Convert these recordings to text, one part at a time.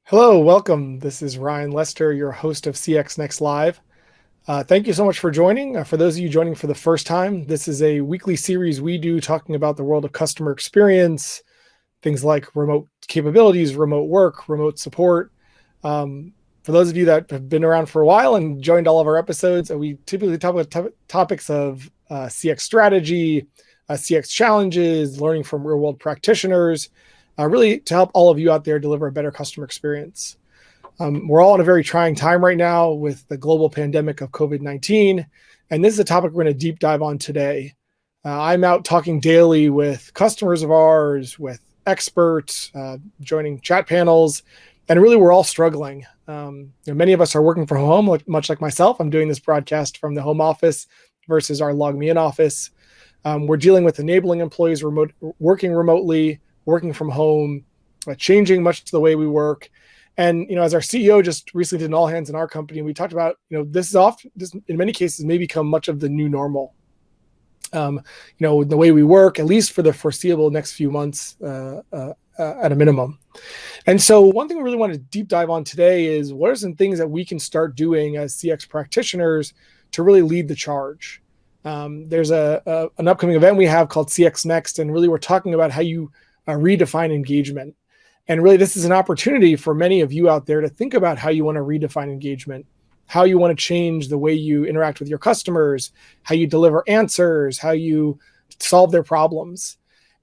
Hello, welcome. This is Ryan Lester, your host of CXNext Live. Thank you so much for joining. For those of you joining for the first time, this is a weekly series we do talking about the world of customer experience, things like remote capabilities, remote work, remote support. For those of you that have been around for a while and joined all of our episodes, we typically talk about topics of CX strategy, CX challenges, learning from real world practitioners, really to help all of you out there deliver a better customer experience. We're all in a very trying time right now with the global pandemic of COVID-19, and this is a topic we're going to deep dive on today. I'm out talking daily with customers of ours, with experts, joining chat panels, and really we're all struggling. Many of us are working from home, much like myself. I'm doing this broadcast from the home office versus our LogMeIn office. We're dealing with enabling employees working remotely, working from home, changing much the way we work. And, as our CEO just recently did an all hands in our company, we talked about, this in many cases may become much of the new normal. The way we work, at least for the foreseeable next few months at a minimum. And so one thing we really want to deep dive on today is what are some things that we can start doing as CX practitioners to really lead the charge. There's an upcoming event we have called CXNext, and really we're talking about how you redefine engagement. And really, this is an opportunity for many of you out there to think about how you want to redefine engagement, how you want to change the way you interact with your customers, how you deliver answers, how you solve their problems.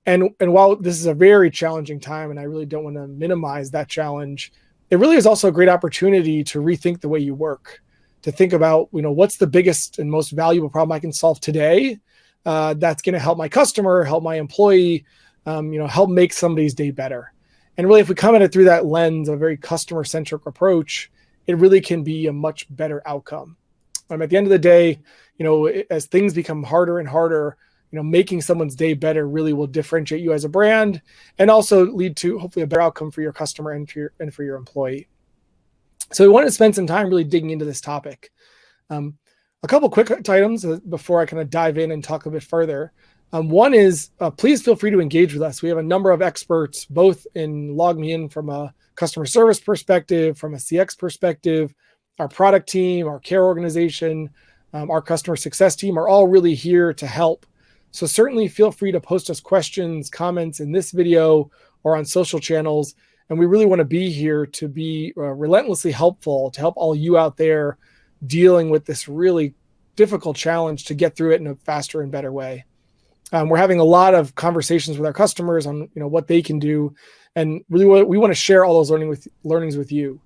And while this is a very challenging time, and I really don't want to minimize that challenge, it really is also a great opportunity to rethink the way you work, to think about, what's the biggest and most valuable problem I can solve today that's going to help my customer, help my employee, help make somebody's day better. And really, if we come at it through that lens, a very customer-centric approach, it really can be a much better outcome. At the end of the day, as things become harder and harder, making someone's day better really will differentiate you as a brand and also lead to hopefully a better outcome for your customer and for your employee. So we wanted to spend some time really digging into this topic. A couple quick items before I kind of dive in and talk a bit further. One is, please feel free to engage with us. We have a number of experts, both in LogMeIn from a customer service perspective, from a CX perspective. Our product team, our care organization, our customer success team are all really here to help. So certainly feel free to post us questions, comments in this video or on social channels. And we really want to be here to be relentlessly helpful, to help all you out there dealing with this really difficult challenge to get through it in a faster and better way. We're having a lot of conversations with our customers on what they can do, and really we want to share all those learnings with you.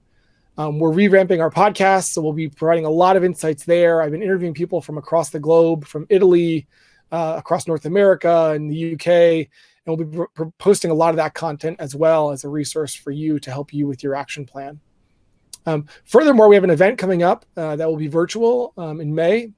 We're revamping our podcast, so we'll be providing a lot of insights there. I've been interviewing people from across the globe, from Italy, across North America and the UK, and we'll be posting a lot of that content as well as a resource for you to help you with your action plan. Furthermore, we have an event coming up that will be virtual in May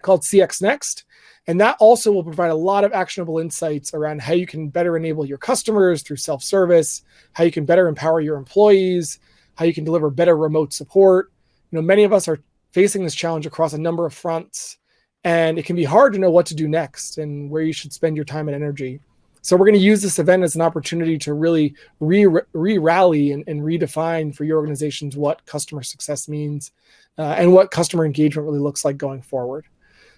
called CXNext. And that also will provide a lot of actionable insights around how you can better enable your customers through self-service, how you can better empower your employees, how you can deliver better remote support. Many of us are facing this challenge across a number of fronts, and it can be hard to know what to do next and where you should spend your time and energy. So we're going to use this event as an opportunity to really re-rally and redefine for your organizations what customer success means and what customer engagement really looks like going forward.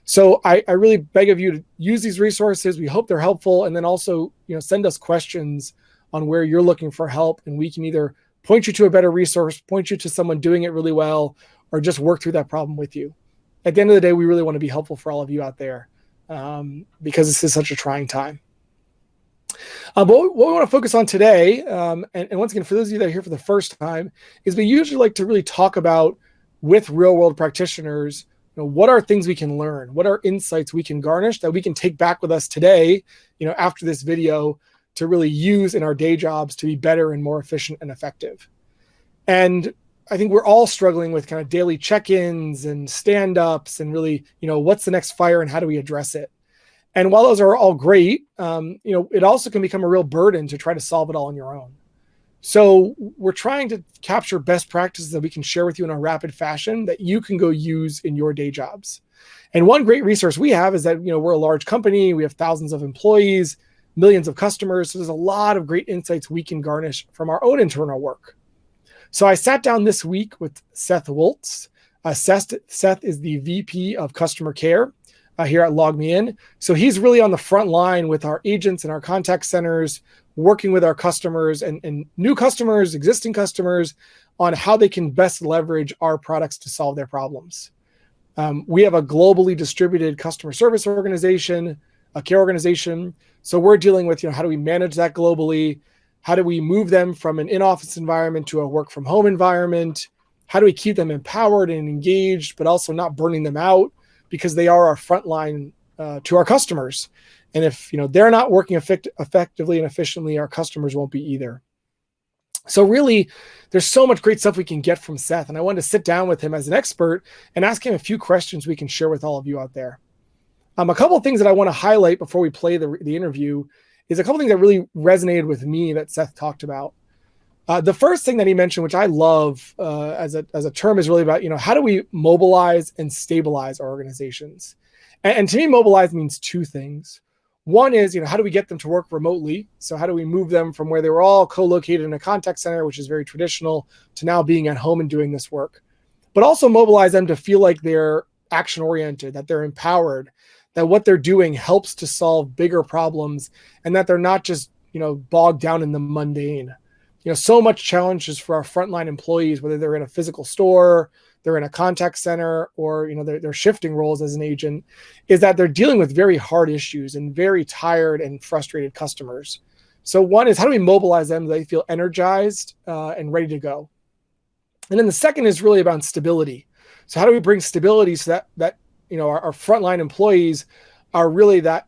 So I really beg of you to use these resources. We hope they're helpful. And then also, send us questions on where you're looking for help. And we can either point you to a better resource, point you to someone doing it really well, or just work through that problem with you. At the end of the day, we really want to be helpful for all of you out there because this is such a trying time. But what we want to focus on today, and once again, for those of you that are here for the first time, is we usually like to really talk about with real world practitioners, what are things we can learn? What are insights we can garnish that we can take back with us today, after this video to really use in our day jobs to be better and more efficient and effective? And I think we're all struggling with kind of daily check-ins and stand-ups and really, what's the next fire and how do we address it? And while those are all great, it also can become a real burden to try to solve it all on your own. So we're trying to capture best practices that we can share with you in a rapid fashion that you can go use in your day jobs. And one great resource we have is that, we're a large company. We have thousands of employees, millions of customers. So there's a lot of great insights we can garnish from our own internal work. So I sat down this week with Seth Woltz. Seth is the VP of Customer Care here at LogMeIn. So he's really on the front line with our agents and our contact centers, working with our customers and new customers, existing customers, on how they can best leverage our products to solve their problems. We have a globally distributed customer service organization, a care organization. So we're dealing with, how do we manage that globally? How do we move them from an in-office environment to a work from home environment? How do we keep them empowered and engaged, but also not burning them out, because they are our front line to our customers. And if they're not working effectively and efficiently, our customers won't be either. So really, there's so much great stuff we can get from Seth. And I wanted to sit down with him as an expert and ask him a few questions we can share with all of you out there. A couple of things that I want to highlight before we play the interview is a couple of things that really resonated with me that Seth talked about. The first thing that he mentioned, which I love as a term, is really about, how do we mobilize and stabilize our organizations? And to me, mobilize means two things. One is, how do we get them to work remotely? So how do we move them from where they were all co-located in a contact center, which is very traditional, to now being at home and doing this work? But also mobilize them to feel like they're action-oriented, that they're empowered, that what they're doing helps to solve bigger problems, and that they're not just, bogged down in the mundane. So much challenges for our frontline employees, whether they're in a physical store, they're in a contact center, or they're shifting roles as an agent, is that they're dealing with very hard issues and very tired and frustrated customers. So one is, how do we mobilize them so they feel energized and ready to go? And then the second is really about stability. So how do we bring stability so that our frontline employees are really that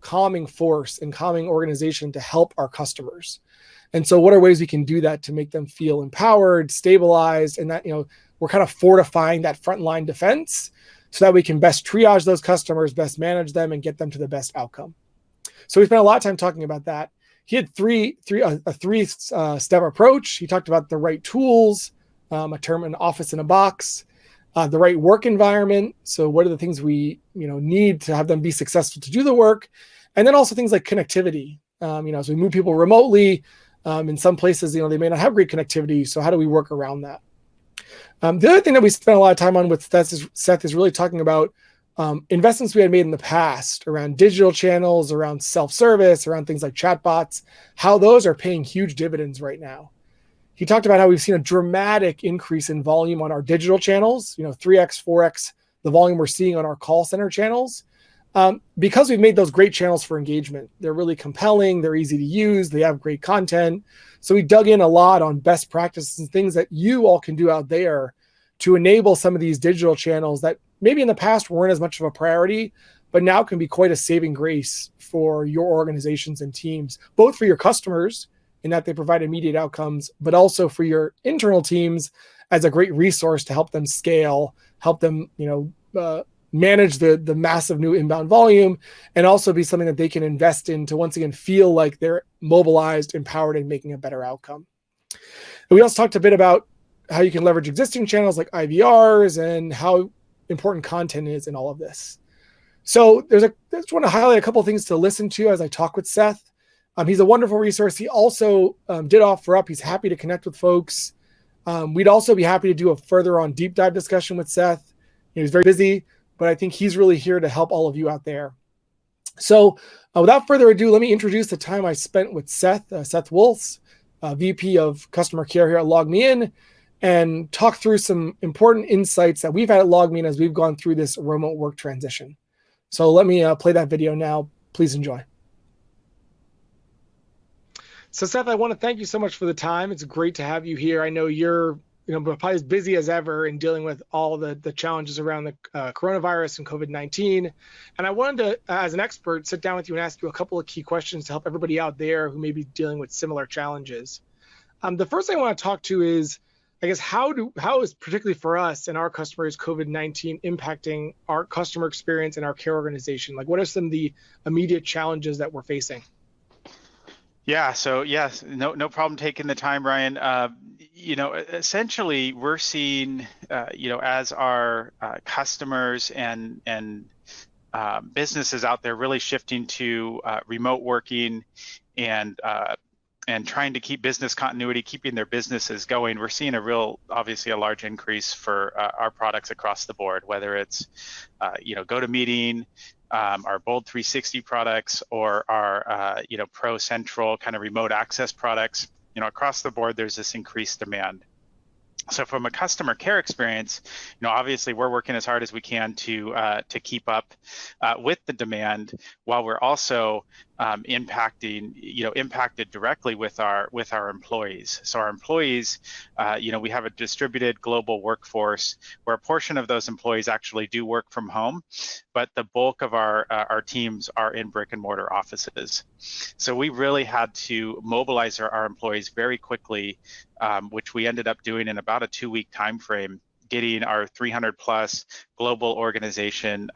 calming force and calming organization to help our customers? And so what are ways we can do that to make them feel empowered, stabilized, and that, we're kind of fortifying that frontline defense so that we can best triage those customers, best manage them, and get them to the best outcome. So we spent a lot of time talking about that. He had a three-step approach. He talked about the right tools, an office in a box, the right work environment. So what are the things we need to have them be successful to do the work? And then also things like connectivity. As we move people remotely, in some places, they may not have great connectivity. So how do we work around that? The other thing that we spent a lot of time on with Seth is really talking about investments we had made in the past around digital channels, around self-service, around things like chatbots, how those are paying huge dividends right now. He talked about how we've seen a dramatic increase in volume on our digital channels, 3x, 4x the volume we're seeing on our call center channels, because we've made those great channels for engagement. They're really compelling, they're easy to use, they have great content. So we dug in a lot on best practices and things that you all can do out there to enable some of these digital channels that maybe in the past weren't as much of a priority, but now can be quite a saving grace for your organizations and teams, both for your customers in that they provide immediate outcomes, but also for your internal teams as a great resource to help them scale, help them, manage the massive new inbound volume, and also be something that they can invest in to once again feel like they're mobilized, empowered, and making a better outcome. And we also talked a bit about how you can leverage existing channels like IVRs and how important content is in all of this. So I just want to highlight a couple of things to listen to as I talk with Seth. He's a wonderful resource. He also did offer up. He's happy to connect with folks. We'd also be happy to do a further on deep dive discussion with Seth. He's very busy, but I think he's really here to help all of you out there. So without further ado, let me introduce the time I spent with Seth Woltz, VP of Customer Care here at LogMeIn, and talk through some important insights that we've had at LogMeIn as we've gone through this remote work transition. So let me play that video now. Please enjoy. So Seth, I want to thank you so much for the time. It's great to have you here. I know you're probably as busy as ever in dealing with all the challenges around the coronavirus and COVID-19. And I wanted to, as an expert, sit down with you and ask you a couple of key questions to help everybody out there who may be dealing with similar challenges. The first thing I want to talk to is, I guess, how is particularly for us and our customers, COVID-19 impacting our customer experience and our care organization? Like, what are some of the immediate challenges that we're facing? Yeah, so yes, no problem taking the time, Ryan. Essentially, we're seeing, as our customers and businesses out there really shifting to remote working and and trying to keep business continuity, keeping their businesses going, we're seeing obviously a large increase for our products across the board, whether it's, GoToMeeting, our Bold 360 products, or our, Pro Central kind of remote access products. Across the board, there's this increased demand. So from a customer care experience, obviously we're working as hard as we can to keep up with the demand, while we're also impacted directly with our employees. So our employees, we have a distributed global workforce where a portion of those employees actually do work from home, but the bulk of our teams are in brick and mortar offices. So we really had to mobilize our employees very quickly, which we ended up doing in about a 2-week time frame, getting our 300 plus global organization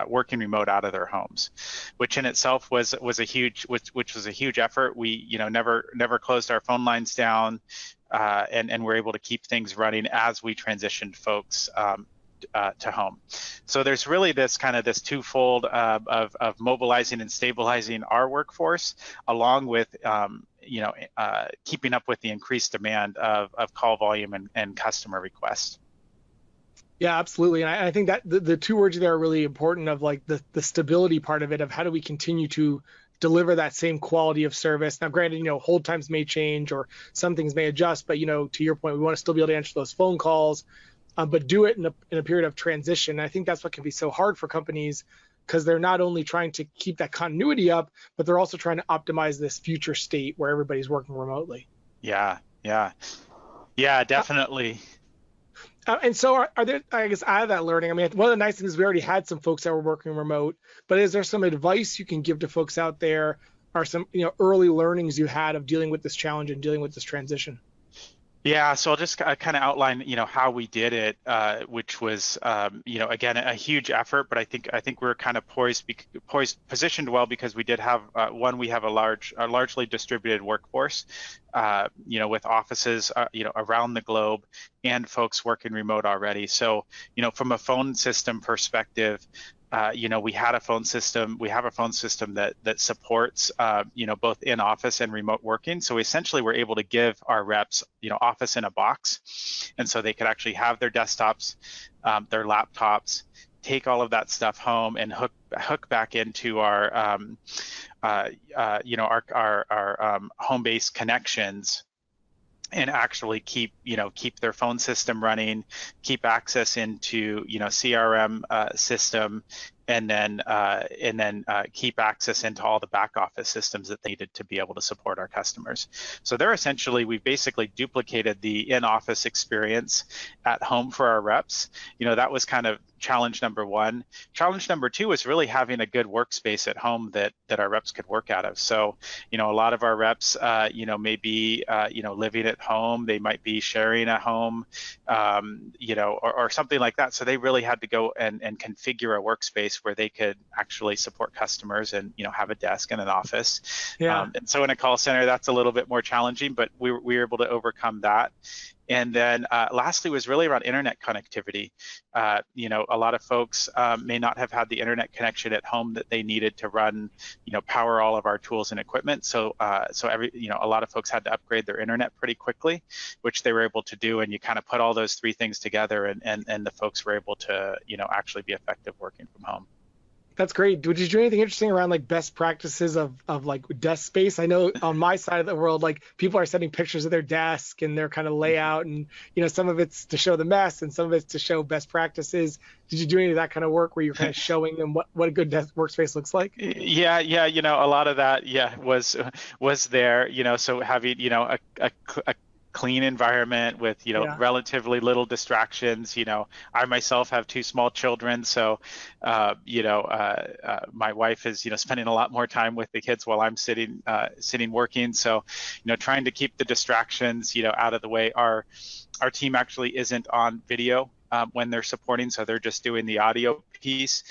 working remote out of their homes, which in itself was a huge effort. We never closed our phone lines down, and we're able to keep things running as we transitioned folks to home. So there's really this twofold of mobilizing and stabilizing our workforce, along with keeping up with the increased demand of call volume and customer requests. Yeah, absolutely. And I think that the two words there are really important, of like the stability part of it, of how do we continue to deliver that same quality of service. Now, granted, hold times may change or some things may adjust, but to your point, we want to still be able to answer those phone calls, but do it in a period of transition. And I think that's what can be so hard for companies, because they're not only trying to keep that continuity up, but they're also trying to optimize this future state where everybody's working remotely. Yeah, definitely. And so are there, I guess, out of that learning, I mean, one of the nice things is we already had some folks that were working remote, but is there some advice you can give to folks out there, or some early learnings you had of dealing with this challenge and dealing with this transition? Yeah, so I'll just kind of outline, how we did it, which was, again, a huge effort, but I think we're kind of positioned well, because we did have we have a largely distributed workforce, with offices, around the globe, and folks working remote already. So, from a phone system perspective, we have a phone system that supports, both in office and remote working. So essentially we're able to give our reps, office in a box. And so they could actually have their desktops, their laptops, take all of that stuff home and hook back into our, home-based connections, and actually keep their phone system running, keep access into CRM system, and then keep access into all the back office systems that they needed to be able to support our customers. So we've basically duplicated the in-office experience at home for our reps. That was kind of challenge number one. Challenge number two was really having a good workspace at home that our reps could work out of. So, a lot of our reps, may be, living at home. They might be sharing a home, or something like that. So they really had to go and configure a workspace where they could actually support customers and, have a desk and an office. Yeah. And so in a call center, that's a little bit more challenging, but we were able to overcome that. And then lastly was really around internet connectivity. A lot of folks may not have had the internet connection at home that they needed to run, power all of our tools and equipment. So a lot of folks had to upgrade their internet pretty quickly, which they were able to do. And you kind of put all those three things together, and the folks were able to, actually be effective working from home. That's great. Did you do anything interesting around like best practices of like desk space? I know on my side of the world, like people are sending pictures of their desk and their kind of layout, and some of it's to show the mess and some of it's to show best practices. Did you do any of that kind of work where you're kind of showing them what a good desk workspace looks like? Yeah, a lot of that, was there. So having a clean environment with relatively little distractions. I myself have 2 small children, so my wife is spending a lot more time with the kids while I'm sitting working. So trying to keep the distractions out of the way. Our team actually isn't on video when they're supporting, so they're just doing the audio piece.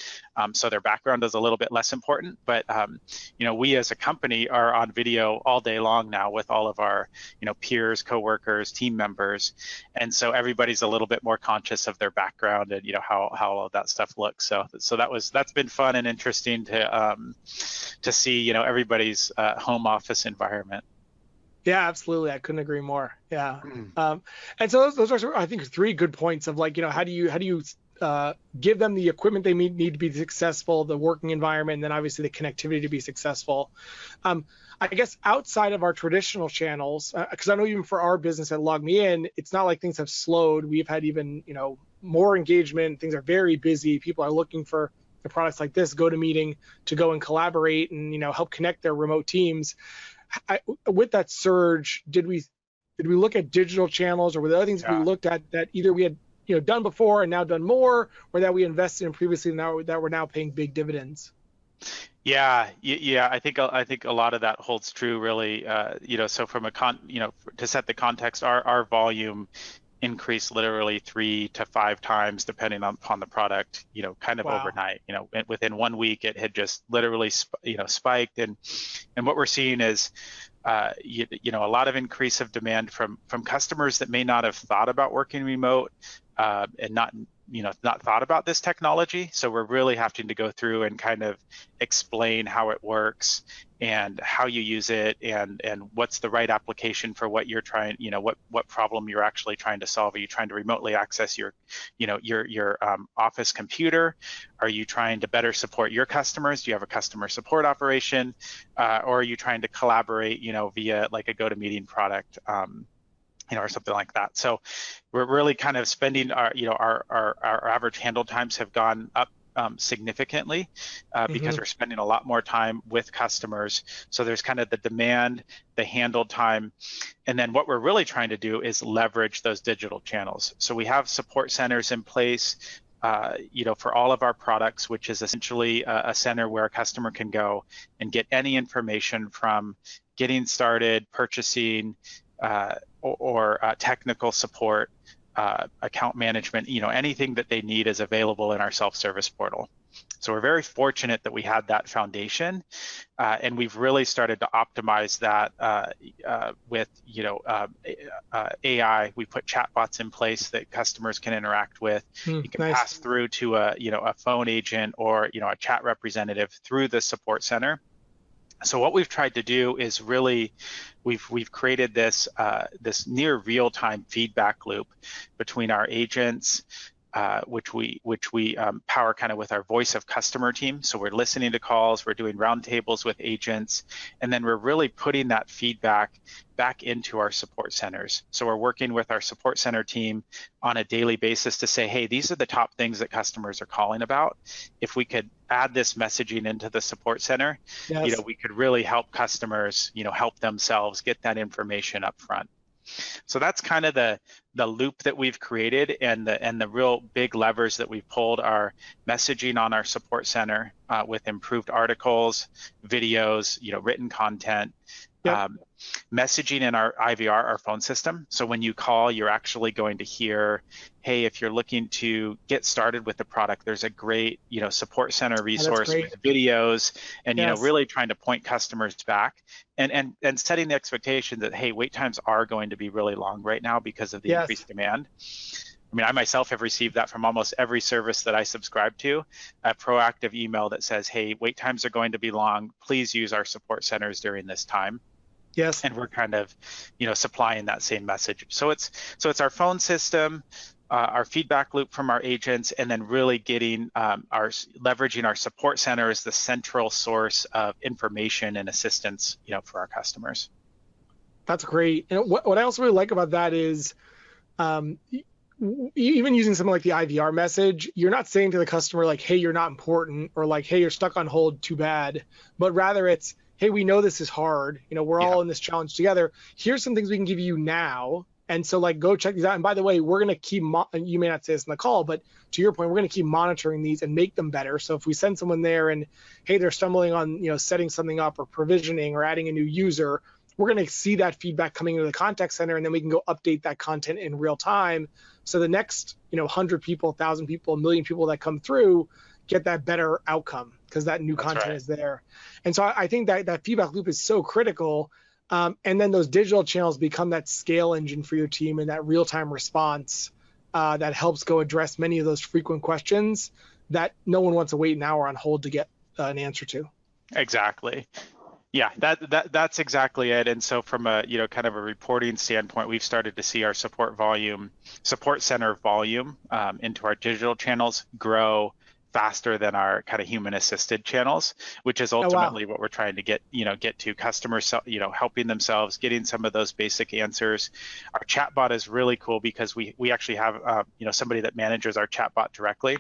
So their background is a little bit less important, but we as a company are on video all day long now with all of our peers, coworkers, team members, and so everybody's a little bit more conscious of their background and how all of that stuff looks. So that's been fun and interesting to see everybody's home office environment. Yeah, absolutely. I couldn't agree more. Yeah. Mm. And so those are, I think, three good points of like, how do you give them the equipment they need to be successful, the working environment, and then obviously the connectivity to be successful. Um, I guess outside of our traditional channels, because I know even for our business at LogMeIn, it's not like things have slowed. We've had even, more engagement. Things are very busy. People are looking for the products like this GoToMeeting to go and collaborate and, help connect their remote teams. With that surge, did we look at digital channels, or were there other things we Yeah. looked at that either we had done before and now done more, or that we invested in previously now that we're now paying big dividends? Yeah, yeah. I think a lot of that holds true, really. So from to set the context, our volume increased literally 3 to 5 times depending upon the product. Kind of Wow. overnight. Within 1 week, it had just literally spiked, and what we're seeing is a lot of increase of demand from customers that may not have thought about working remote and not thought about this technology. So we're really having to go through and kind of explain how it works and how you use it and what's the right application for what you're trying, what problem you're actually trying to solve. Are you trying to remotely access your office computer? Are you trying to better support your customers? Do you have a customer support operation? Or are you trying to collaborate, via like a GoToMeeting product? Or something like that. So we're really kind of spending our average handle times have gone up significantly because we're spending a lot more time with customers. So there's kind of the demand, the handle time, and then what we're really trying to do is leverage those digital channels. So we have support centers in place, for all of our products, which is essentially a center where a customer can go and get any information from getting started, purchasing, or technical support, account management, anything that they need is available in our self-service portal. So we're very fortunate that we had that foundation, and we've really started to optimize that with AI. We put chatbots in place that customers can interact with. You can Nice. pass through to a phone agent or a chat representative through the support center. So what we've tried to do is really, we've created this near real-time feedback loop between our agents, which we power kind of with our voice of customer team. So we're listening to calls, we're doing roundtables with agents, and then we're really putting that feedback back into our support centers. So we're working with our support center team on a daily basis to say, hey, these are the top things that customers are calling about. If we could add this messaging into the support center, Yes. we could really help customers, help themselves get that information up front. So that's kind of the loop that we've created, and the real big levers that we've pulled are messaging on our support center with improved articles, videos, written content. Yep. Messaging in our IVR, our phone system. So when you call, you're actually going to hear, hey, if you're looking to get started with the product, there's a great, support center resource with videos, and really trying to point customers back and setting the expectation that, hey, wait times are going to be really long right now because of the increased demand. I mean, I myself have received that from almost every service that I subscribe to, a proactive email that says, hey, wait times are going to be long. Please use our support centers during this time. Yes. And we're kind of, supplying that same message. So it's our phone system, our feedback loop from our agents, and then really getting leveraging our support center as the central source of information and assistance, for our customers. That's great. And what I also really like about that is, even using something like the IVR message, you're not saying to the customer like, hey, you're not important, or like, hey, you're stuck on hold, too bad, but rather it's, hey, we know this is hard. We're all in this challenge together. Here's some things we can give you now. And so like, go check these out. And by the way, we're going to keep, and you may not say this in the call, but to your point, we're going to keep monitoring these and make them better. So if we send someone there and, hey, they're stumbling on, setting something up or provisioning or adding a new user, we're going to see that feedback coming into the contact center, and then we can go update that content in real time. So the next, 100 people, 1,000 people, 1 million people that come through get that better outcome because that new content is there. And so I think that feedback loop is so critical. And then those digital channels become that scale engine for your team and that real-time response that helps go address many of those frequent questions that no one wants to wait an hour on hold to get an answer to. Exactly. Yeah, that's exactly it. And so from a, kind of a reporting standpoint, we've started to see our support center volume into our digital channels grow faster than our kind of human assisted channels, which is Oh, wow. ultimately what we're trying to get to customers, helping themselves, getting some of those basic answers. Our chatbot is really cool because we actually have, somebody that manages our chatbot directly,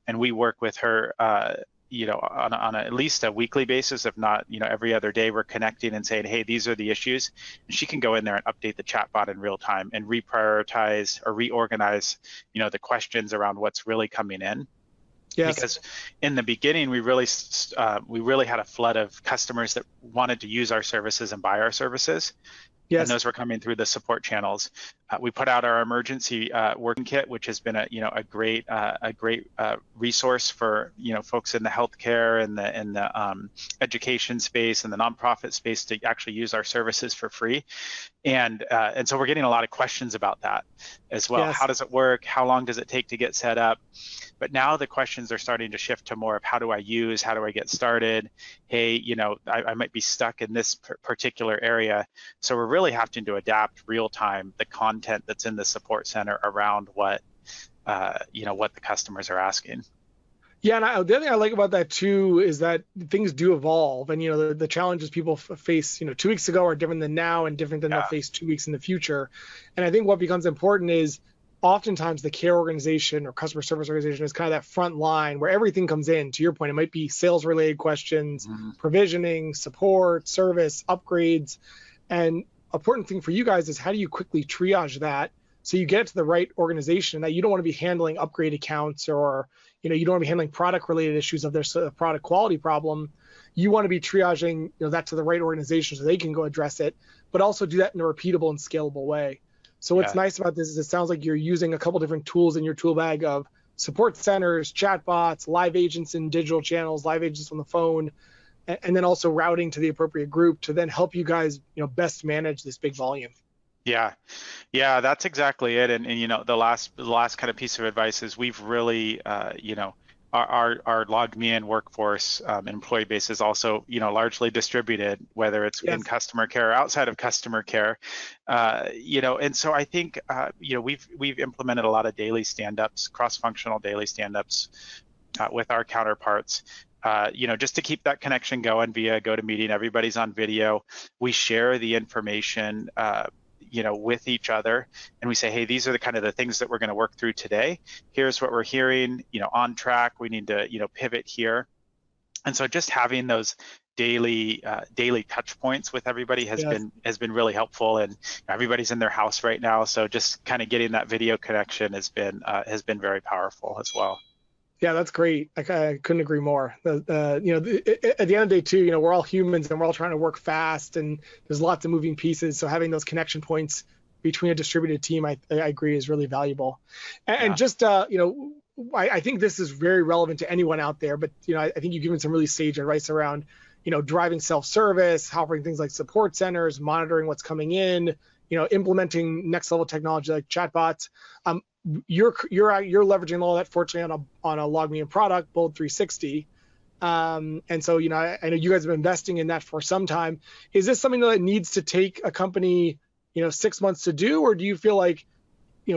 and we work with her, on at least a weekly basis, if not, every other day, we're connecting and saying, hey, these are the issues. And she can go in there and update the chatbot in real time and reprioritize or reorganize, the questions around what's really coming in. Yes. Because in the beginning, we really had a flood of customers that wanted to use our services and buy our services. Yes. And those were coming through the support channels. We put out our emergency working kit, which has been a great resource for folks in the healthcare and the education space and the nonprofit space to actually use our services for free. And so we're getting a lot of questions about that as well. Yes. How does it work? How long does it take to get set up? But now the questions are starting to shift to more of how do I use, how do I get started? Hey, I might be stuck in this particular area. So we're really having to adapt real time the content that's in the support center around what the customers are asking. Yeah, and the other thing I like about that too is that things do evolve, and the challenges people face 2 weeks ago are different than now and different than they'll face 2 weeks in the future. And I think what becomes important is oftentimes the care organization or customer service organization is kind of that front line where everything comes in. To your point, it might be sales related questions, provisioning, support, service, upgrades, and important thing for you guys is how do you quickly triage that so you get it to the right organization, that you don't want to be handling upgrade accounts or you don't want to be handling product related issues if there's a product quality problem. You want to be triaging that to the right organization so they can go address it, but also do that in a repeatable and scalable way. So what's nice about this is it sounds like you're using a couple different tools in your tool bag of support centers, chatbots, live agents in digital channels, live agents on the phone, and then also routing to the appropriate group to then help you guys best manage this big volume. Yeah, that's exactly it. And the last kind of piece of advice is we've really our LogMeIn workforce employee base is also largely distributed, whether it's in customer care or outside of customer care. And so I think we've implemented a lot of daily stand-ups, cross-functional daily stand-ups with our counterparts. Just to keep that connection going via GoToMeeting. Everybody's on video. We share the information with each other, and we say, hey, these are the kind of the things that we're going to work through today. Here's what we're hearing, on track. We need to, pivot here. And so just having those daily touch points with everybody has been really helpful. And everybody's in their house right now, so just kind of getting that video connection has been very powerful as well. Yeah, that's great. I couldn't agree more. At the end of the day too, we're all humans and we're all trying to work fast, and there's lots of moving pieces. So having those connection points between a distributed team, I agree, is really valuable. And just, I think this is very relevant to anyone out there, but, I think you've given some really sage advice around, driving self-service, offering things like support centers, monitoring what's coming in, implementing next level technology like chatbots. You're leveraging all that, fortunately, on a LogMeIn product, Bold 360. And so, I know you guys have been investing in that for some time. Is this something that needs to take a company, 6 months to do, or do you feel like,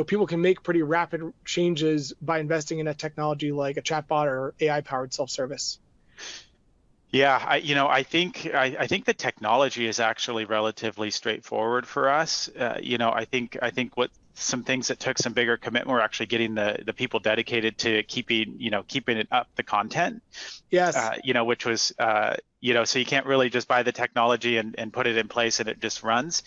people can make pretty rapid changes by investing in a technology like a chatbot or AI-powered self-service? Yeah, I think the technology is actually relatively straightforward for us. I think what some things that took some bigger commitment were actually getting the people dedicated to keeping it up the content. Yes. Which was so you can't really just buy the technology and put it in place and it just runs.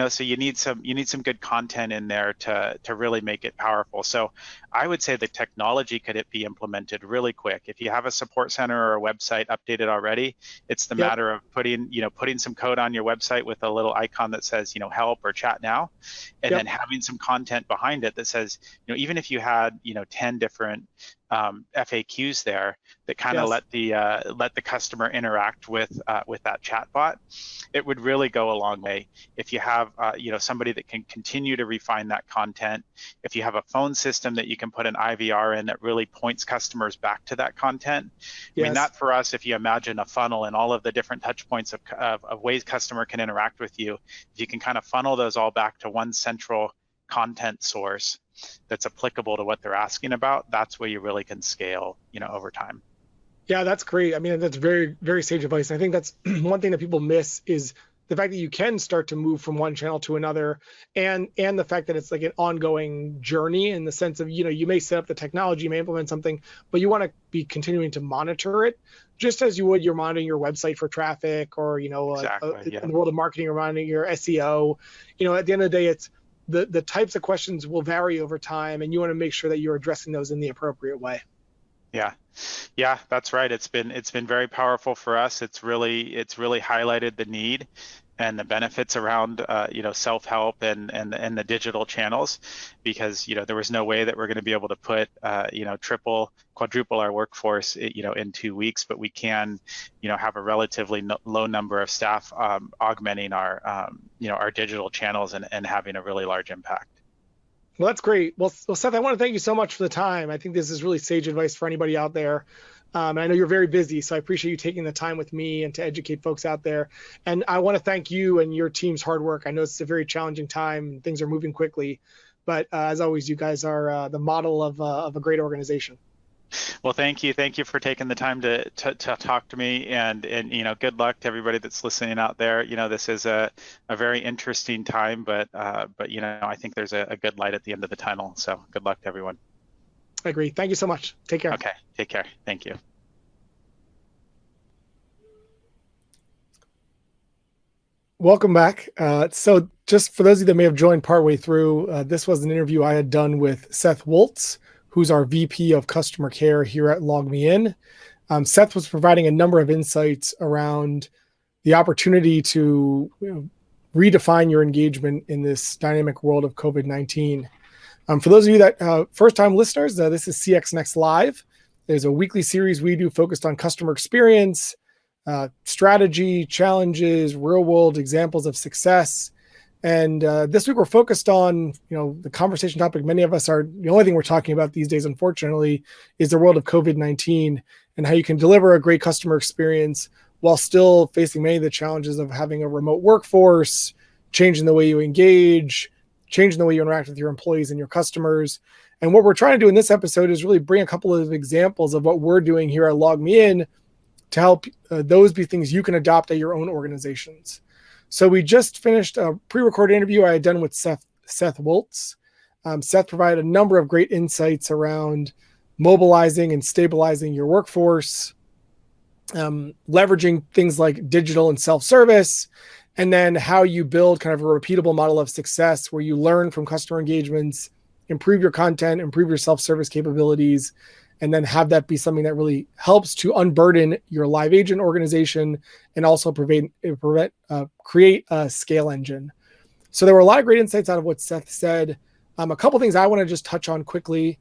So you need some good content in there to really make it powerful. So I would say the technology could be implemented really quick. If you have a support center or a website updated already, it's the matter of putting some code on your website with a little icon that says help or chat now, and then having some content behind it that says even if you had 10 different FAQs there that kind of Yes. let the customer interact with that chatbot, it would really go a long way. If you have somebody that can continue to refine that content, if you have a phone system that you can put an IVR in that really points customers back to that content. I mean, Yes. that for us, if you imagine a funnel and all of the different touch points of ways customer can interact with you, if you can kind of funnel those all back to one central content source that's applicable to what they're asking about, that's where you really can scale, over time. Yeah, that's great. I mean, that's very, very sage advice. And I think that's one thing that people miss is the fact that you can start to move from one channel to another, and the fact that it's like an ongoing journey in the sense of, you may set up the technology, you may implement something, but you want to be continuing to monitor it, just as you're monitoring your website for traffic, or Exactly, in the world of marketing, you're monitoring your SEO. At the end of the day, it's the types of questions will vary over time, and you want to make sure that you're addressing those in the appropriate way. Yeah, that's right. It's been very powerful for us. It's really highlighted the need and the benefits around self-help and the digital channels, because there was no way that we're going to be able to put triple, quadruple our workforce in 2 weeks, but we can have a relatively low number of staff augmenting our our digital channels and having a really large impact. Well, that's great. Well, Seth, I want to thank you so much for the time. I think this is really sage advice for anybody out there. And I know you're very busy, so I appreciate you taking the time with me and to educate folks out there. And I want to thank you and your team's hard work. I know it's a very challenging time. Things are moving quickly. But as always, you guys are the model of a great organization. Well, thank you. Thank you for taking the time to talk to me, and good luck to everybody that's listening out there. This is a very interesting time, but I think there's a good light at the end of the tunnel. So good luck to everyone. I agree. Thank you so much. Take care. Okay, take care. Thank you. Welcome back. So just for those of you that may have joined partway through, this was an interview I had done with Seth Woltz, who's our VP of Customer Care here at LogMeIn. Seth was providing a number of insights around the opportunity to redefine your engagement in this dynamic world of COVID-19. For those of you that first-time listeners, this is CXNext Live. There's a weekly series we do focused on customer experience, strategy, challenges, real-world examples of success. And this week we're focused on, the conversation topic many of us are, the only thing we're talking about these days, unfortunately, is the world of COVID-19 and how you can deliver a great customer experience while still facing many of the challenges of having a remote workforce, changing the way you engage, changing the way you interact with your employees and your customers. And what we're trying to do in this episode is really bring a couple of examples of what we're doing here at LogMeIn to help those be things you can adopt at your own organizations. So we just finished a pre-recorded interview I had done with Seth Woltz. Seth provided a number of great insights around mobilizing and stabilizing your workforce, leveraging things like digital and self-service, and then how you build kind of a repeatable model of success where you learn from customer engagements, improve your content, improve your self-service capabilities, and then have that be something that really helps to unburden your live agent organization and also create a scale engine. So there were a lot of great insights out of what Seth said. A couple things I want to just touch on quickly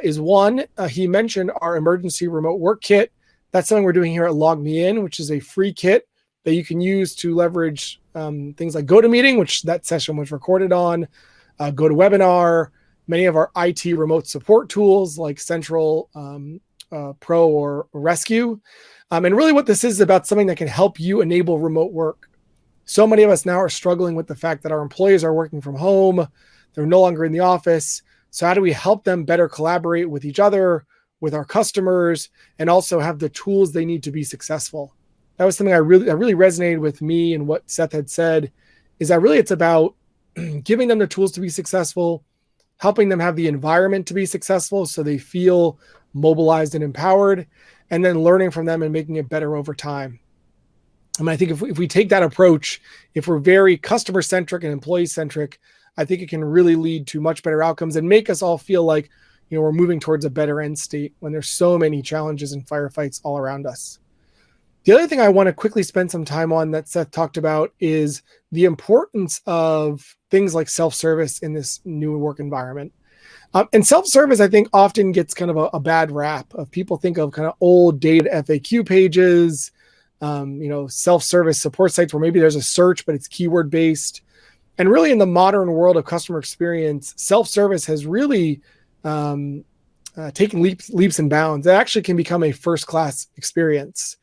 is one, he mentioned our emergency remote work kit. That's something we're doing here at LogMeIn, which is a free kit that you can use to leverage things like GoToMeeting, which that session was recorded on, GoToWebinar, many of our IT remote support tools like Central, Pro, or Rescue. And really what this is about something that can help you enable remote work. So many of us now are struggling with the fact that our employees are working from home. They're no longer in the office. So how do we help them better collaborate with each other, with our customers, and also have the tools they need to be successful? That was something that really resonated with me, and what Seth had said is that really it's about giving them the tools to be successful, helping them have the environment to be successful so they feel mobilized and empowered, and then learning from them and making it better over time. I mean, I think if we take that approach, if we're very customer-centric and employee-centric, I think it can really lead to much better outcomes and make us all feel like we're moving towards a better end state when there's so many challenges and firefights all around us. The other thing I want to quickly spend some time on that Seth talked about is the importance of things like self-service in this new work environment. And self-service, I think, often gets kind of a bad rap. Of people think of kind of old dated FAQ pages, self-service support sites where maybe there's a search, but it's keyword based. And really, in the modern world of customer experience, self-service has really taken leaps and bounds. It actually can become a first-class experience.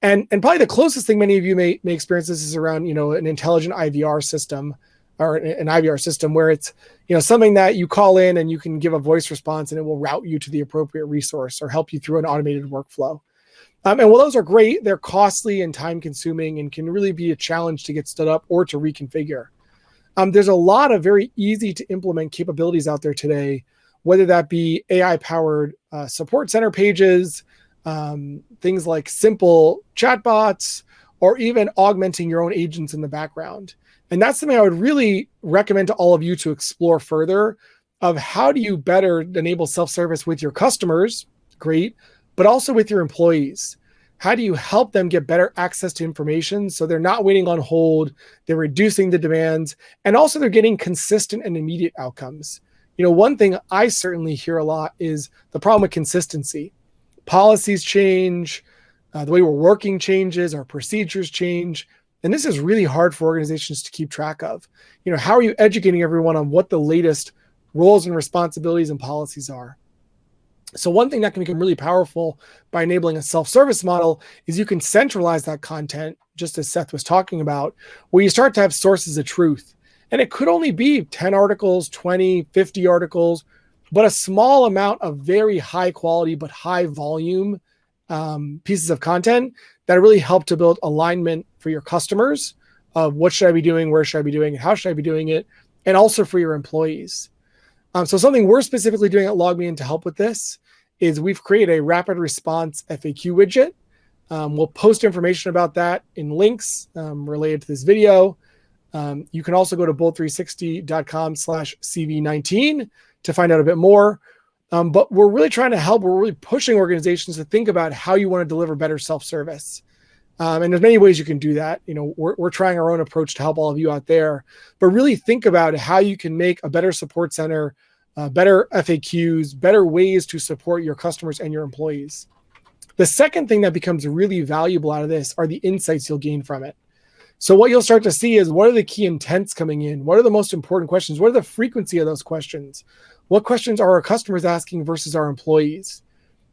And probably the closest thing many of you may experience this is around, an intelligent IVR system, or an IVR system where it's, something that you call in and you can give a voice response and it will route you to the appropriate resource or help you through an automated workflow. And while those are great, they're costly and time consuming and can really be a challenge to get stood up or to reconfigure. There's a lot of very easy to implement capabilities out there today, whether that be AI-powered support center pages, things like simple chatbots, or even augmenting your own agents in the background. And that's something I would really recommend to all of you to explore further of how do you better enable self-service with your customers, great, but also with your employees. How do you help them get better access to information so they're not waiting on hold, they're reducing the demands, and also they're getting consistent and immediate outcomes. One thing I certainly hear a lot is the problem with consistency. Policies change, the way we're working changes, our procedures change, and this is really hard for organizations to keep track of. How are you educating everyone on what the latest roles and responsibilities and policies are? So one thing that can become really powerful by enabling a self-service model is you can centralize that content, just as Seth was talking about, where you start to have sources of truth. And it could only be 10 articles, 20, 50 articles, but a small amount of very high quality but high volume pieces of content that really help to build alignment for your customers of what should I be doing, where should I be doing it, how should I be doing it, and also for your employees. So something we're specifically doing at LogMeIn to help with this is we've created a rapid response FAQ widget. We'll post information about that in links related to this video. You can also go to bolt360.com/CV19 to find out a bit more. But we're really trying to help. We're really pushing organizations to think about how you want to deliver better self-service. And there's many ways you can do that. We're trying our own approach to help all of you out there, but really think about how you can make a better support center, better FAQs, better ways to support your customers and your employees. The second thing that becomes really valuable out of this are the insights you'll gain from it. So what you'll start to see is what are the key intents coming in? What are the most important questions? What are the frequency of those questions? What questions are our customers asking versus our employees?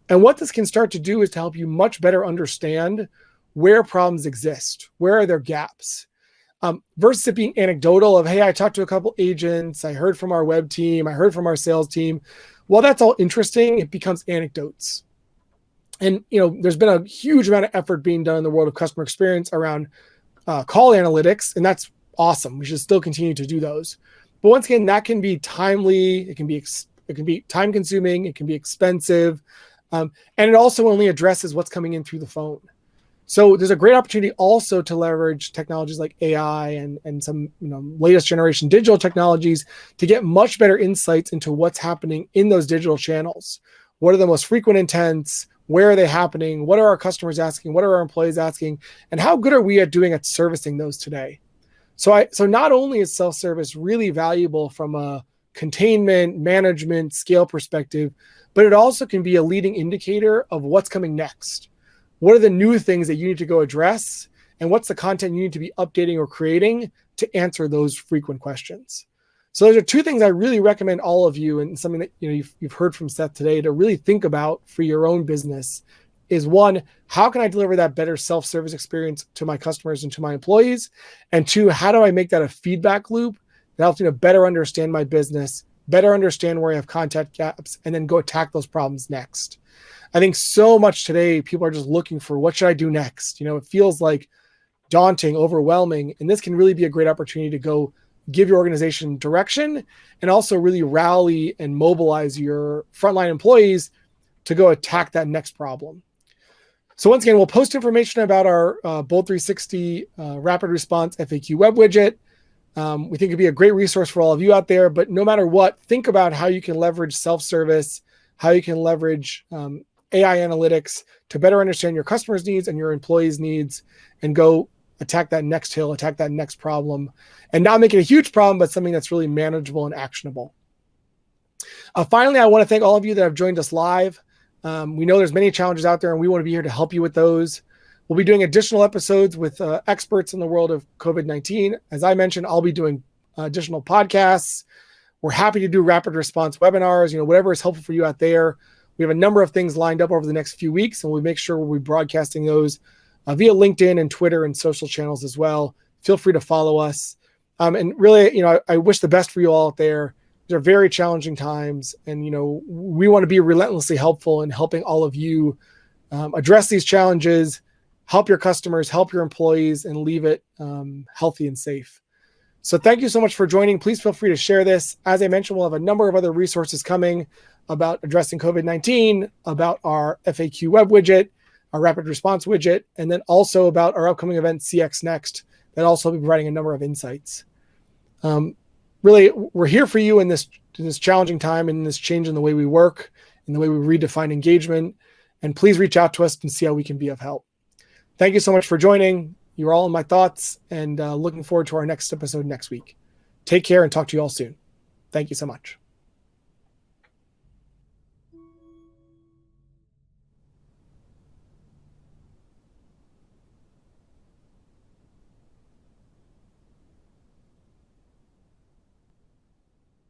And what this can start to do is to help you much better understand where problems exist, where are their gaps, versus it being anecdotal of, hey, I talked to a couple agents, I heard from our web team, I heard from our sales team. While that's all interesting, it becomes anecdotes. And there's been a huge amount of effort being done in the world of customer experience around call analytics, and that's awesome. We should still continue to do those. But once again, that can be timely, it can be time consuming, it can be expensive, and it also only addresses what's coming in through the phone. So there's a great opportunity also to leverage technologies like AI and some latest generation digital technologies to get much better insights into what's happening in those digital channels. What are the most frequent intents? Where are they happening? What are our customers asking? What are our employees asking? And how good are we at doing at servicing those today? So not only is self-service really valuable from a containment, management, scale perspective, but it also can be a leading indicator of what's coming next. What are the new things that you need to go address? And what's the content you need to be updating or creating to answer those frequent questions? So those are two things I really recommend all of you, and something that you've heard from Seth today to really think about for your own business is, one, how can I deliver that better self-service experience to my customers and to my employees? And two, how do I make that a feedback loop that helps me to better understand my business, better understand where I have contact gaps, and then go attack those problems next? I think so much today, people are just looking for what should I do next? It feels like daunting, overwhelming, and this can really be a great opportunity to go give your organization direction and also really rally and mobilize your frontline employees to go attack that next problem. So once again, we'll post information about our Bolt 360 rapid response FAQ web widget. We think it'd be a great resource for all of you out there, but no matter what, think about how you can leverage self-service, how you can leverage AI analytics to better understand your customers' needs and your employees' needs and go attack that next hill, attack that next problem, and not make it a huge problem, but something that's really manageable and actionable. Finally, I want to thank all of you that have joined us live. We know there's many challenges out there, and we want to be here to help you with those. We'll be doing additional episodes with experts in the world of COVID-19. As I mentioned, I'll be doing additional podcasts. We're happy to do rapid response webinars, whatever is helpful for you out there. We have a number of things lined up over the next few weeks, and we'll make sure we'll be broadcasting those via LinkedIn and Twitter and social channels as well. Feel free to follow us. And really, I wish the best for you all out there. These are very challenging times, and we want to be relentlessly helpful in helping all of you address these challenges, help your customers, help your employees, and leave it healthy and safe. So thank you so much for joining. Please feel free to share this. As I mentioned, we'll have a number of other resources coming about addressing COVID-19, about our FAQ web widget, our rapid response widget, and then also about our upcoming event, CXNext, that also will be providing a number of insights. Really, we're here for you in this challenging time, in this change in the way we work, in the way we redefine engagement. And please reach out to us and see how we can be of help. Thank you so much for joining. You're all in my thoughts, and looking forward to our next episode next week. Take care and talk to you all soon. Thank you so much.